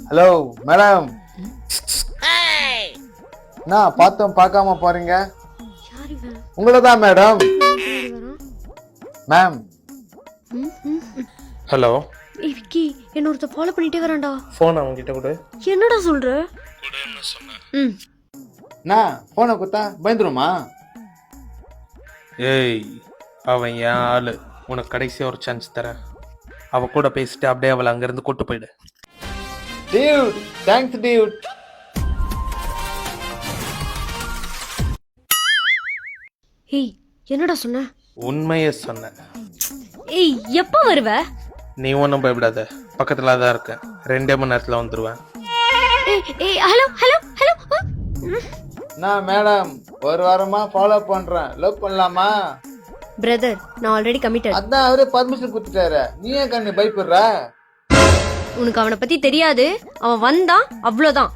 Hello madam, நான் பார்த்தோம் பார்க்காம போறீங்க. உங்களை தான் மேடம். மேம். ஹலோ விக்கி, என்ன ஒருத்த ஃபாலோ பண்ணிட்டே வரான்டா. ஃபோன் அவங்க கிட்ட கொடு. என்னடா சொல்ற? நான் போனை குத்தா பயந்துருமா? ஏய், அவன் என் ஆளு. உனக்கு கடைசியா ஒரு சான்ஸ் தரேன். அவ கூட பேசிட்டு அப்படியே அவளை அங்கிருந்து கூட்டு போயிடு. Dude, thanks Dude. ஏய், என்னடா சொன்ன? உண்மையே சொன்னேன். ஏய், எப்ப வருவ? நீ ஒன்றும் பயப்படாத, பக்கத்துல தான் இருக்கேன். 2 மணி நேரத்துல வந்துருவேன். ஏய், ஹலோ ஹலோ ஹலோ. நான் மேடம் ஒரு வாரமா ஃபாலோ பண்றேன். லவ் பண்ணலாமா? பிரதர், நான் ஆல்ரெடி கமிட்டட். அதான் அவரே பர்மிஷன் கொடுத்துட்டாரு. நீ ஏன் கண்ணு பயப்படுற? உனக்கு அவனை பத்தி தெரியாது. அவன் வந்தான், அவ்வளவுதான்.